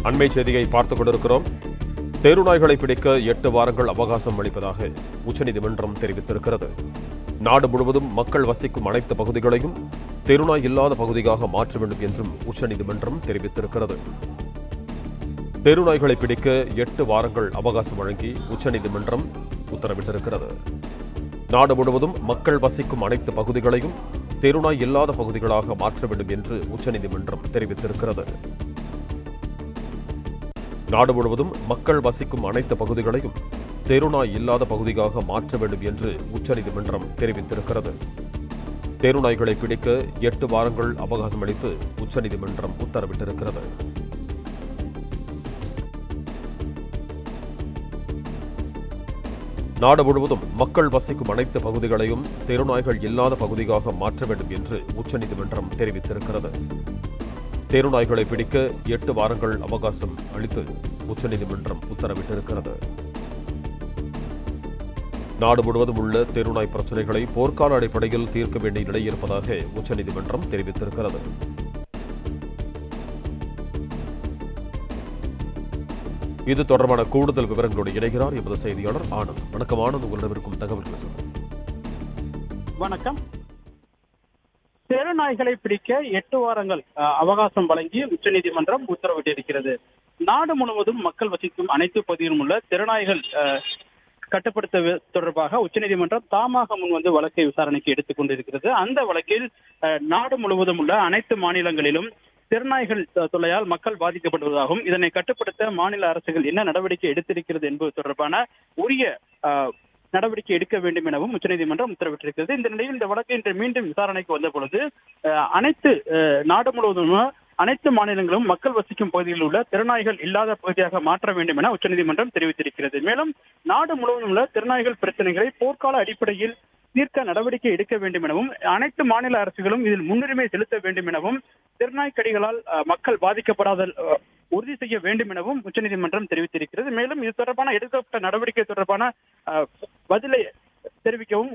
அண்மை செய்தியை பார்த்துக் கொண்டிருக்கிறோம். தெருநாய்களை பிடிக்க 8 வாரங்கள் அவகாசம் அளிப்பதாக உச்சநீதிமன்றம் தெரிவித்திருக்கிறது. நாடு முழுவதும் மக்கள் வசிக்கும் அனைத்து பகுதிகளையும் தெருநாய் இல்லாத பகுதியாக மாற்ற வேண்டும் என்றும் உச்சநீதிமன்றம் தெரிவித்திருக்கிறது. தெருநாய்களை பிடிக்க 8 வாரங்கள் அவகாசம் வழங்கி உச்சநீதிமன்றம் உத்தரவிட்டிருக்கிறது. நாடு முழுவதும் மக்கள் வசிக்கும் அனைத்து பகுதிகளையும் தெருநாய் இல்லாத பகுதிகளாக மாற்ற வேண்டும் என்று உச்சநீதிமன்றம் தெரிவித்திருக்கிறது. நாடு முழுவதும் மக்கள் வசிக்கும் அனைத்து பகுதிகளையும் தெருநாய் இல்லாத பகுதியாக மாற்ற வேண்டும் என்று உச்சநீதிமன்றம் தெரிவித்திருக்கிறது. தெருநாய்களை பிடிக்க 8 வாரங்கள் அவகாசம் அளித்து உச்சநீதிமன்றம் உத்தரவிட்டிருக்கிறது. நாடு முழுவதும் மக்கள் வசிக்கும் அனைத்து பகுதிகளையும் தெருநாய்கள் இல்லாத பகுதியாக மாற்ற வேண்டும் என்று உச்சநீதிமன்றம் தெரிவித்திருக்கிறது. தெருநாய்களை பிடிக்க 8 வாரங்கள் அவகாசம் அளித்து உச்சநீதிமன்றம் உத்தரவிட்டிருக்கிறது. நாடு முழுவதும் உள்ள தெருநாய் பிரச்சினைகளை போர்க்கால அடிப்படையில் தீர்க்க வேண்டிய நிலை இருப்பதாக உச்சநீதிமன்றம் தெரிவித்திருக்கிறது. இது தொடர்பான கூடுதல் விவரங்களோடு இணைகிறார் எமது செய்தியாளர் ஆனந்த். வணக்கம் ஆனந்த், உங்களிடம் இருக்கும் தகவல்களை சொல்லுங்கள். வணக்கம். தெருநாய்களை பிடிக்க 8 வாரங்கள் அவகாசம் வழங்கி உச்சநீதிமன்றம் உத்தரவிட்டிருக்கிறது. நாடு முழுவதும் மக்கள் வசிக்கும் அனைத்து பகுதியிலும் உள்ள தெருநாய்கள் கட்டுப்படுத்த தொடர்பாக உச்சநீதிமன்றம் தாமாக முன்வந்து வழக்கை விசாரணைக்கு எடுத்துக் கொண்டிருக்கிறது. அந்த வழக்கில் நாடு முழுவதும் உள்ள அனைத்து மாநிலங்களிலும் தெருநாய்கள் தொல்லையால் மக்கள் பாதிக்கப்படுவதாகவும் இதனை கட்டுப்படுத்த மாநில அரசுகள் என்ன நடவடிக்கை எடுத்திருக்கிறது என்பது தொடர்பான உரிய நடவடிக்கை எடுக்க வேண்டும் எனவும் உச்சநீதிமன்றம் உத்தரவிட்டிருக்கிறது. இந்த நிலையில் இந்த வழக்கு இன்று மீண்டும் விசாரணைக்கு வந்த பொழுது அனைத்து நாடு முழுவதும் அனைத்து மாநிலங்களும் மக்கள் வசிக்கும் பகுதியில் உள்ள தெருநாய்கள் இல்லாத பகுதியாக மாற்ற வேண்டும் என உச்சநீதிமன்றம் தெரிவித்திருக்கிறது. மேலும் நாடு முழுவதும் உள்ள தெருநாய்கள் பிரச்சனைகளை போர்க்கால அடிப்படையில் தீர்க்க நடவடிக்கை எடுக்க வேண்டும் எனவும் அனைத்து மாநில அரசுகளும் இதில் முன்னுரிமை செலுத்த வேண்டும் எனவும் தெருநாய் கடிகளால் மக்கள் பாதிக்கப்படாத உறுதி செய்ய வேண்டும் எனவும் உச்சநீதிமன்றம் தெரிவித்திருக்கிறது. மேலும் இது தொடர்பான எடுக்கப்பட்ட நடவடிக்கை தொடர்பான பதிலை தெரிவிக்கவும்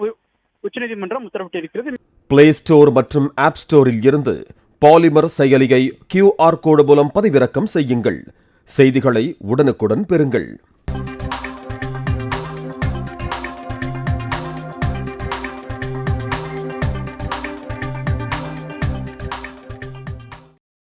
உச்சநீதிமன்றம் உத்தரவிட்டிருக்கிறது. பிளே ஸ்டோர் மற்றும் ஆப் ஸ்டோரில் இருந்து பாலிமர் செயலியை QR கோடு மூலம் பதிவிறக்கம் செய்யுங்கள். செய்திகளை உடனுக்குடன் பெறுங்கள்.